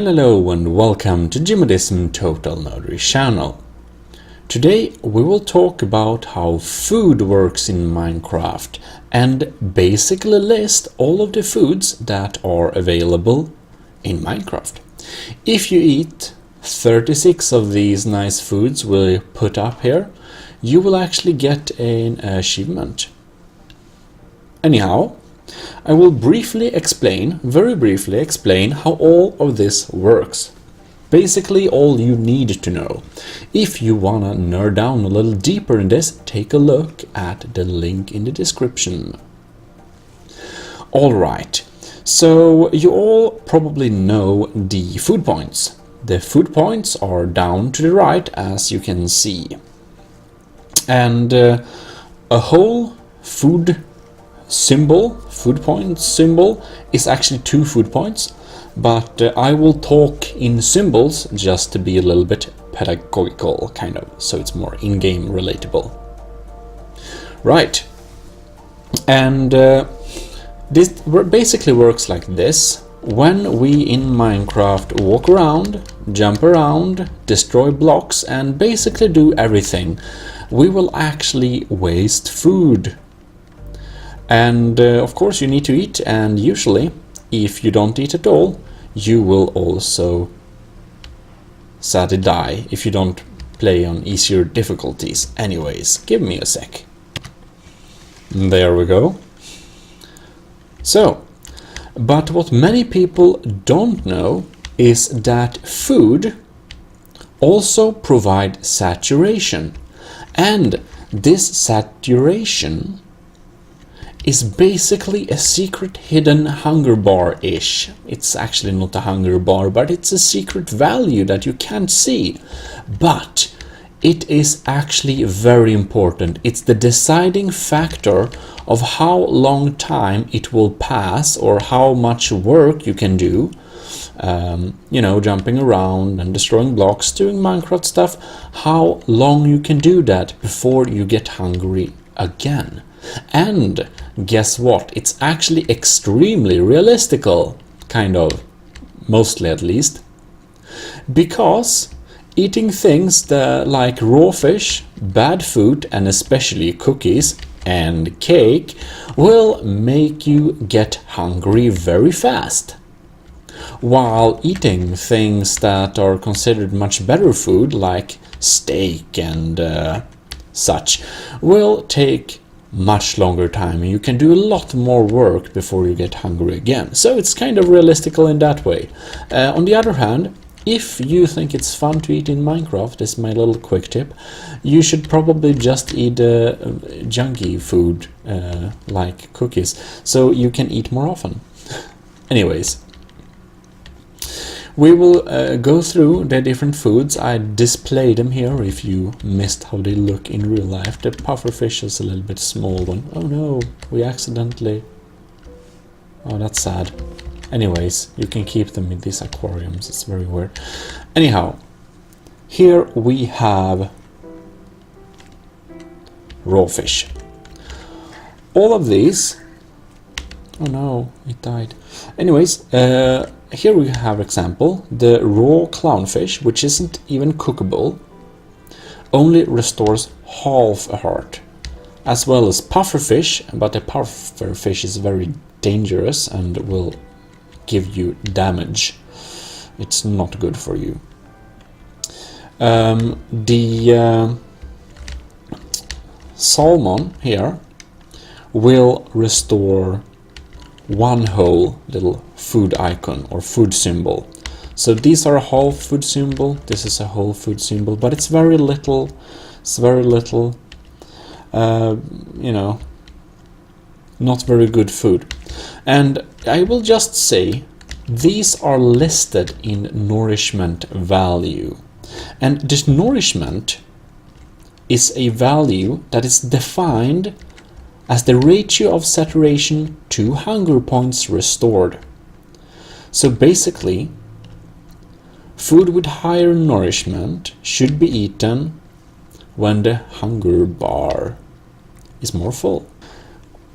Hello and welcome to Jimmodism Total Nourish channel. Today we will talk about how food works in Minecraft and basically list all of the foods that are available in Minecraft. If you eat 36 of these nice foods we put up here, you will actually get an achievement. Anyhow, I will very briefly explain how all of this works. Basically all you need to know. If you wanna nerd down a little deeper in this, take a look at the link in the description. Alright, so you all probably know the food points. The food points are down to the right, as you can see. And a whole food point symbol is actually 2 food points, but I will talk in symbols just to be a little bit pedagogical, kind of, so it's more in-game relatable. Right, and this basically works like this. When we in Minecraft walk around, jump around, destroy blocks and basically do everything, we will actually waste food. And of course you need to eat, and usually if you don't eat at all you will also sadly die if you don't play on easier difficulties. Anyways, give me a sec. There we go. So, but what many people don't know is that food also provides saturation, and this saturation is basically a secret hidden hunger bar-ish. It's actually not a hunger bar, but it's a secret value that you can't see. But it is actually very important. It's the deciding factor of how long time it will pass or how much work you can do. You know, jumping around and destroying blocks, doing Minecraft stuff. How long you can do that before you get hungry again. And guess what? It's actually extremely realistical, kind of, mostly at least, because eating things like raw fish, bad food, and especially cookies and cake will make you get hungry very fast, while eating things that are considered much better food like steak and such will take much longer time, and you can do a lot more work before you get hungry again. So it's kind of realistical in that way. On the other hand, if you think it's fun to eat in Minecraft, this is my little quick tip, you should probably just eat junky food like cookies, so you can eat more often. Anyways, we will go through the different foods. I display them here if you missed how they look in real life. The pufferfish is a little bit small one. Oh no, we accidentally... Oh, that's sad. Anyways, you can keep them in these aquariums. It's very weird. Anyhow, here we have raw fish. All of these... Oh no, it died. Anyways, here we have example, the raw clownfish, which isn't even cookable, only restores half a heart, as well as pufferfish, but the pufferfish is very dangerous and will give you damage. It's not good for you. The salmon here will restore one whole little food icon or food symbol. So these are a whole food symbol, this is a whole food symbol, but it's very little, you know, not very good food. And I will just say, these are listed in nourishment value. And this nourishment is a value that is defined as the ratio of saturation to hunger points restored. So basically, food with higher nourishment should be eaten when the hunger bar is more full.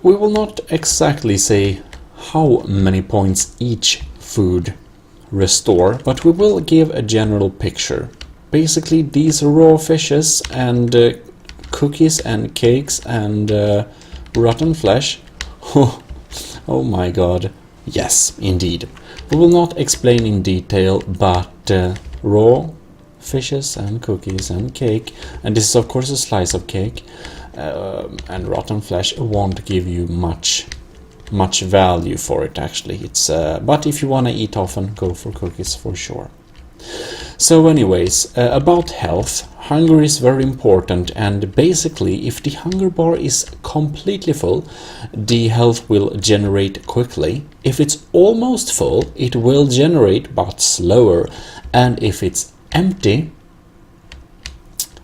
We will not exactly say how many points each food restore, but we will give a general picture. Basically, these raw fishes and cookies and cakes and rotten flesh. Oh my god. Yes, indeed. We will not explain in detail, but raw fishes and cookies and cake, and this is of course a slice of cake, and rotten flesh won't give you much value for it actually. It's but if you want to eat often, go for cookies for sure. So anyways, about health, hunger is very important, and basically if the hunger bar is completely full, the health will generate quickly. If it's almost full, it will generate but slower, and if it's empty,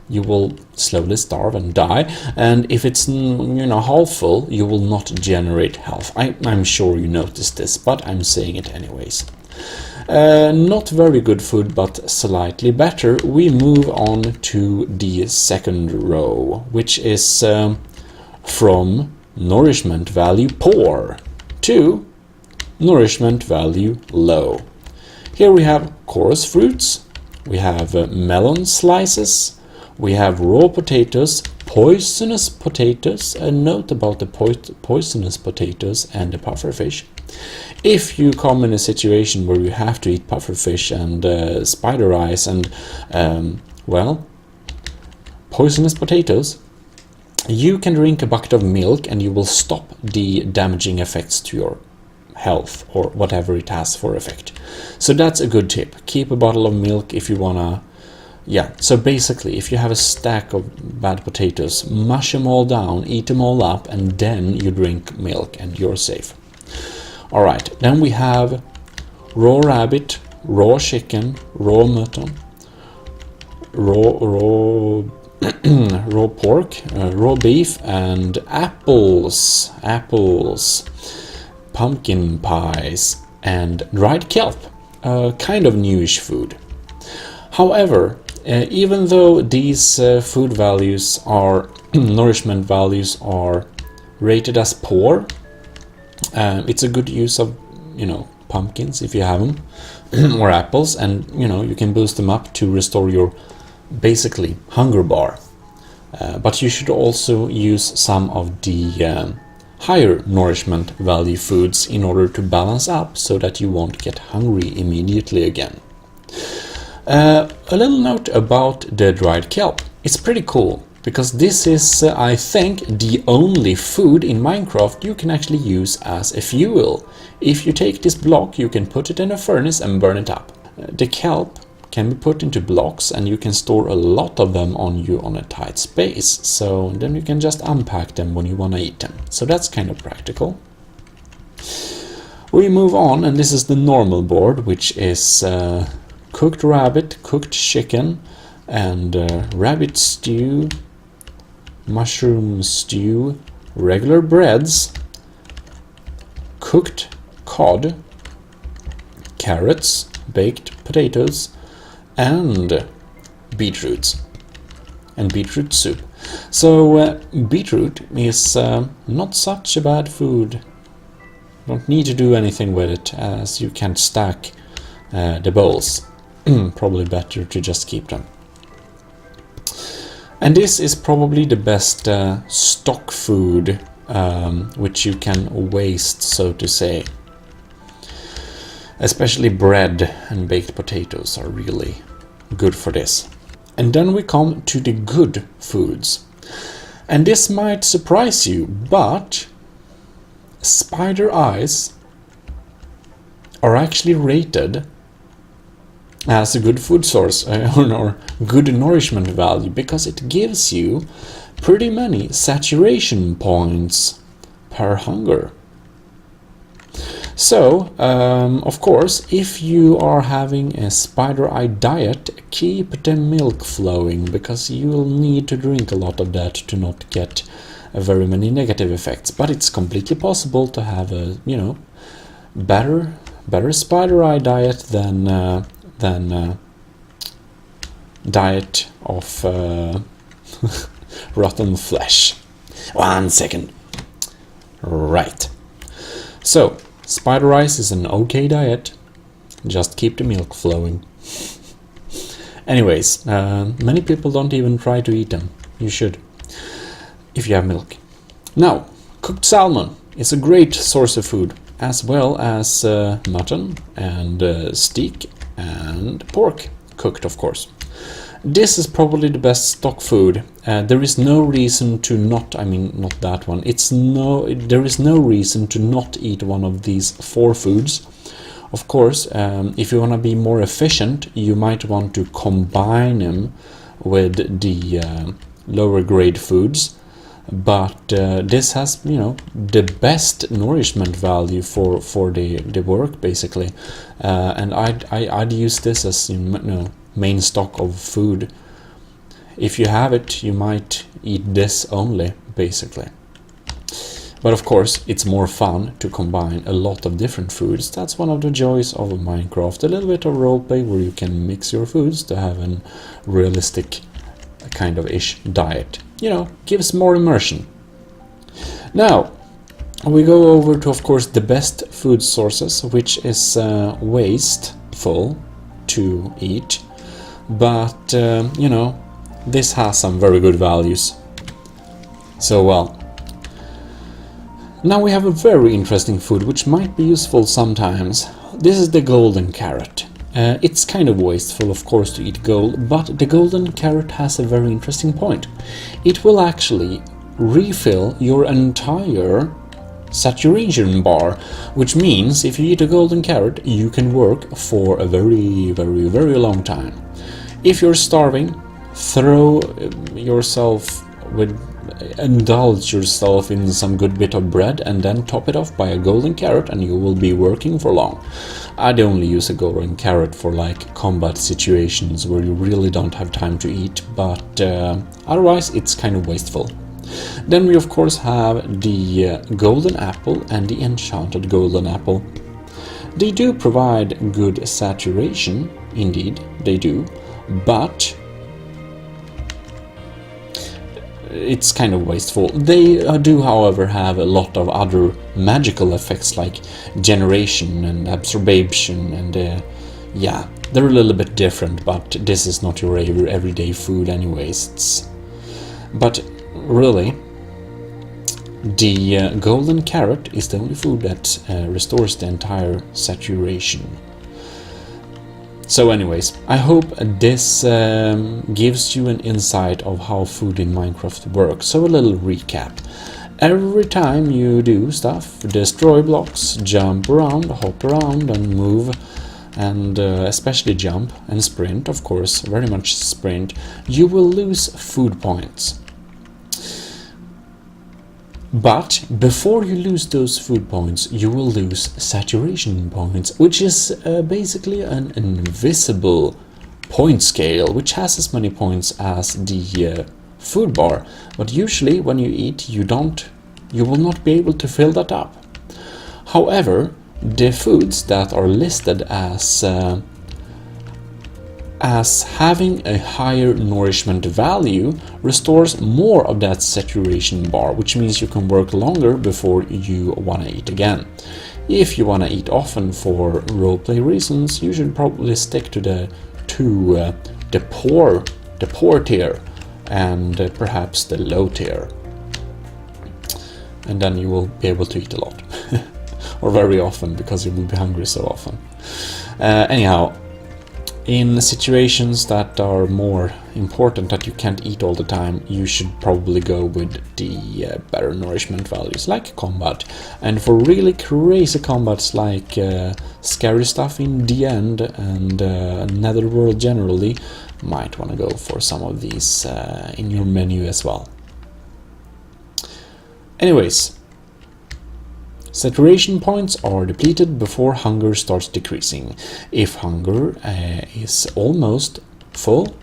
you will slowly starve and die, and if it's half full, you will not generate health. I'm sure you noticed this, but I'm saying it anyways. Not very good food, but slightly better. We move on to the second row, which is from nourishment value poor to nourishment value low. Here we have coarse fruits, we have melon slices, we have raw potatoes, poisonous potatoes. A note about the poisonous potatoes and the pufferfish. If you come in a situation where you have to eat pufferfish and spider eyes and, well, poisonous potatoes, you can drink a bucket of milk and you will stop the damaging effects to your health or whatever it has for effect. So that's a good tip. Keep a bottle of milk if you wanna. Yeah, so basically if you have a stack of bad potatoes, mush them all down, eat them all up, and then you drink milk and you're safe. Alright, then we have raw rabbit, raw chicken, raw mutton, raw pork, raw beef, and apples, pumpkin pies, and dried kelp, kind of newish food. However, even though these food values are nourishment values are rated as poor, it's a good use of pumpkins if you have them or apples, and you can boost them up to restore your basically hunger bar, but you should also use some of the higher nourishment value foods in order to balance up so that you won't get hungry immediately again. A little note about the dried kelp. It's pretty cool, because this is, I think, the only food in Minecraft you can actually use as a fuel. If you take this block, you can put it in a furnace and burn it up. The kelp can be put into blocks, and you can store a lot of them on you on a tight space, so then you can just unpack them when you want to eat them. So that's kind of practical. We move on, and this is the normal board, which is cooked rabbit, cooked chicken, and rabbit stew, mushroom stew, regular breads, cooked cod, carrots, baked potatoes, and beetroots, and beetroot soup. So beetroot is not such a bad food. Don't need to do anything with it, as you can stack the bowls. Probably better to just keep them. And this is probably the best stock food which you can waste, so to say. Especially bread and baked potatoes are really good for this. And then we come to the good foods. And this might surprise you, but spider eyes are actually rated as a good food source or good nourishment value, because it gives you pretty many saturation points per hunger. So, of course, if you are having a spider eye diet, keep the milk flowing, because you will need to drink a lot of that to not get very many negative effects. But it's completely possible to have a, better spider eye diet than diet of rotten flesh. 1 second. Right. So, spider eyes is an okay diet. Just keep the milk flowing. Anyways, many people don't even try to eat them. You should, if you have milk. Now, cooked salmon is a great source of food, as well as mutton and steak and pork, cooked of course. This is probably the best stock food. There is no reason to not, not that one. There is no reason to not eat one of these 4 foods. Of course, if you want to be more efficient, you might want to combine them with the lower grade foods. But this has, the best nourishment value for the work, basically. And I'd use this as, main stock of food. If you have it, you might eat this only, basically. But of course, it's more fun to combine a lot of different foods. That's one of the joys of Minecraft. A little bit of roleplay where you can mix your foods to have a realistic kind of ish diet. Gives more immersion. Now, we go over to, of course, the best food sources, which is wasteful to eat. But, this has some very good values. So, well. Now we have a very interesting food, which might be useful sometimes. This is the golden carrot. It's kind of wasteful, of course, to eat gold, but the golden carrot has a very interesting point. It will actually refill your entire saturation bar, which means if you eat a golden carrot, you can work for a very, very, very long time. If you're starving, indulge yourself in some good bit of bread and then top it off by a golden carrot and you will be working for long. I'd only use a golden carrot for like combat situations where you really don't have time to eat, but otherwise it's kind of wasteful. Then we of course have the golden apple and the enchanted golden apple. They do provide good saturation, indeed they do, but it's kind of wasteful. They do, however, have a lot of other magical effects like generation and absorption, and yeah, they're a little bit different, but this is not your everyday food anyways. But really, the golden carrot is the only food that restores the entire saturation. So anyways, I hope this gives you an insight of how food in Minecraft works. So a little recap. Every time you do stuff, destroy blocks, jump around, hop around and move, and especially jump and sprint, of course, very much sprint, you will lose food points. But before you lose those food points, you will lose saturation points, which is basically an invisible point scale, which has as many points as the food bar. But usually when you eat, you will not be able to fill that up. However, the foods that are listed as having a higher nourishment value restores more of that saturation bar, which means you can work longer before you want to eat again. If you want to eat often for roleplay reasons, you should probably stick to the poor tier and perhaps the low tier, and then you will be able to eat a lot or very often, because you will be hungry so often. Anyhow, in situations that are more important, that you can't eat all the time, you should probably go with the better nourishment values, like combat. And for really crazy combats, like scary stuff in the end and netherworld generally, might want to go for some of these in your menu as well. Anyways, saturation points are depleted before hunger starts decreasing. If hunger is almost full,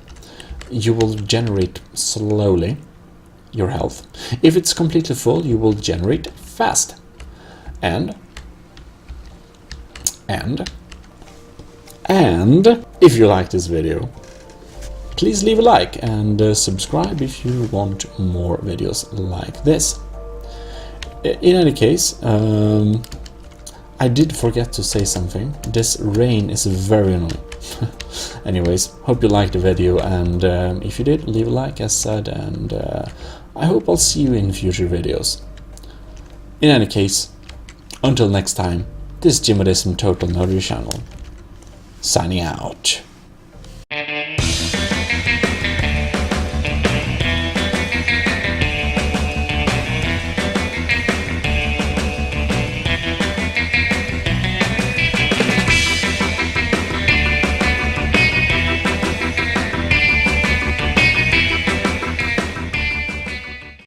you will generate slowly your health. If it's completely full, you will generate fast. And if you like this video, please leave a like and subscribe if you want more videos like this. In any case, I did forget to say something. This rain is very annoying. Anyways, hope you liked the video, and if you did, leave a like as said, and I hope I'll see you in future videos. In any case, until next time, this is Jim with some Total Nourish channel, signing out.